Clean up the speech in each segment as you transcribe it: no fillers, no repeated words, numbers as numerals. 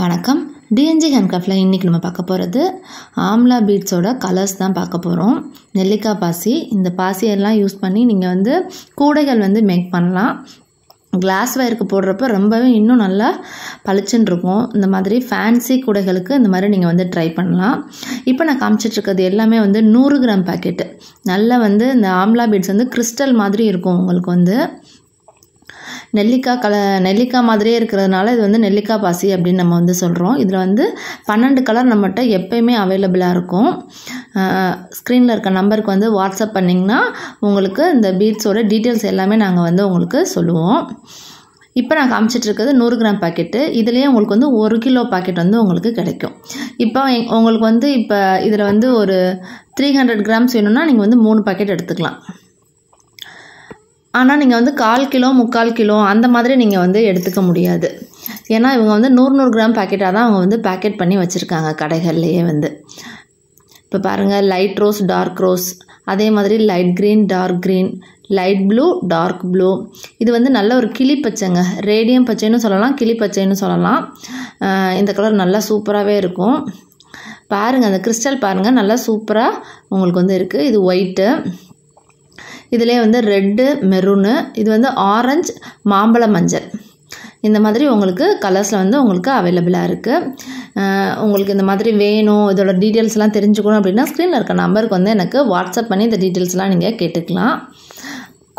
வணக்கம். டிஎன்ஜி ஹேண்ட்கிராஃப்டில் இன்றைக்கி நம்ம பார்க்க போகிறது ஆம்லா பீட்ஸோட கலர்ஸ் தான் பார்க்க போகிறோம். நெல்லிக்காய் பாசி, இந்த பாசியெல்லாம் யூஸ் பண்ணி நீங்கள் வந்து கூடைகள் வந்து மேக் பண்ணலாம். கிளாஸ் வயருக்கு போடுறப்ப ரொம்பவே இன்னும் நல்லா பளிச்சுன்னு இருக்கும். இந்த மாதிரி ஃபேன்சி கூடைகளுக்கு இந்த மாதிரி நீங்கள் வந்து ட்ரை பண்ணலாம். இப்போ நான் காமிச்சிட்ருக்கிறது எல்லாமே வந்து 100 கிராம் பேக்கெட்டு. நல்லா வந்து இந்த ஆம்லா பீட்ஸ் வந்து கிறிஸ்டல் மாதிரி இருக்கும். உங்களுக்கு வந்து நெல்லிக்காய் மாதிரியே இருக்கிறதுனால இது வந்து நெல்லிக்காய் பாசி அப்படின்னு நம்ம வந்து சொல்கிறோம். இதில் வந்து 12 கலர் நம்மகிட்ட எப்போயுமே அவைலபிளாக இருக்கும். ஸ்க்ரீனில் இருக்க நம்பருக்கு வந்து வாட்ஸ்அப் பண்ணிங்கன்னா உங்களுக்கு இந்த பீட்ஸோட டீட்டெயில்ஸ் எல்லாமே நாங்கள் வந்து உங்களுக்கு சொல்லுவோம். இப்போ நான் காமிச்சிட்ருக்கிறது 100 கிராம் பாக்கெட்டு. இதுலேயே உங்களுக்கு வந்து 1 கிலோ பாக்கெட் வந்து உங்களுக்கு கிடைக்கும். இப்போ உங்களுக்கு வந்து இப்போ இதில் வந்து ஒரு 300 கிராம்ஸ் வேணும்னா நீங்கள் வந்து 3 பாக்கெட் எடுத்துக்கலாம். ஆனால் நீங்கள் வந்து 1/4 கிலோ 3/4 கிலோ அந்த மாதிரி நீங்கள் வந்து எடுத்துக்க முடியாது. ஏன்னா இவங்க வந்து 100 கிராம் பேக்கெட்டாக தான் அவங்க வந்து பேக்கெட் பண்ணி வச்சுருக்காங்க கடைகள்லேயே வந்து. இப்போ பாருங்கள், லைட் ரோஸ், டார்க் ரோஸ், அதே மாதிரி light green, dark green, light blue, dark blue. இது வந்து நல்ல ஒரு கிளி பச்சைங்க, ரேடியம் பச்சைன்னு சொல்லலாம், கிளி பச்சைன்னு சொல்லலாம். இந்த கலர் நல்லா சூப்பராகவே இருக்கும். பாருங்கள், அந்த கிறிஸ்டல் பாருங்கள், நல்லா சூப்பராக உங்களுக்கு வந்து இருக்குது. இது ஒயிட்டு, இதிலே வந்து ரெட்டு, மெரூனு, இது வந்து ஆரஞ்சு, மாம்பழ மஞ்சள். இந்த மாதிரி உங்களுக்கு கலர்ஸில் வந்து உங்களுக்கு அவைலபிளாக இருக்குது. உங்களுக்கு இந்த மாதிரி வேணும், இதோட டீட்டெயில்ஸ்லாம் தெரிஞ்சுக்கணும் அப்படின்னா ஸ்க்ரீனில் இருக்க நம்பருக்கு வந்து எனக்கு வாட்ஸ்அப் பண்ணி இந்த டீட்டெயில்ஸ்லாம் நீங்கள் கேட்டுக்கலாம்.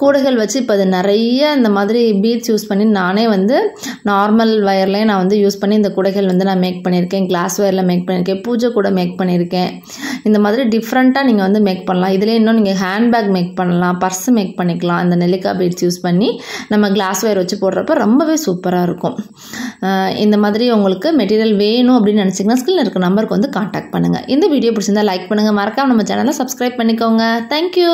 கூடைகள் வச்சு இப்போ அது நிறைய இந்த மாதிரி பீட்ஸ் யூஸ் பண்ணி நானே வந்து நார்மல் வயர்லேயே நான் வந்து யூஸ் பண்ணி இந்த கூடைகள் வந்து நான் மேக் பண்ணியிருக்கேன். கிளாஸ் வயரில் மேக் பண்ணியிருக்கேன், பூஜை கூட மேக் பண்ணியிருக்கேன். இந்த மாதிரி டிஃப்ரெண்ட்டாக நீங்கள் வந்து மேக் பண்ணலாம். இதிலே இன்னும் நீங்கள் ஹேண்ட்பேக் மேக் பண்ணலாம், பர்ஸு மேக் பண்ணிக்கலாம். இந்த நெல்லிக்காய் பீட்ஸ் யூஸ் பண்ணி நம்ம கிளாஸ் வயர் வச்சு போடுறப்ப ரொம்பவே சூப்பராக இருக்கும். இந்த மாதிரி உங்களுக்கு மெட்டீரியல் வேணும் அப்படின்னு நினச்சிங்கன்னா ஸ்க்ரீனில் இருக்க நம்பருக்கு வந்து காண்டாக்ட் பண்ணுங்கள். இந்த வீடியோ பிடிச்சிருந்தா லைக் பண்ணுங்கள், மறக்காம நம்ம சேனலை சப்ஸ்கிரைப் பண்ணிக்கோங்க. தேங்க்யூ.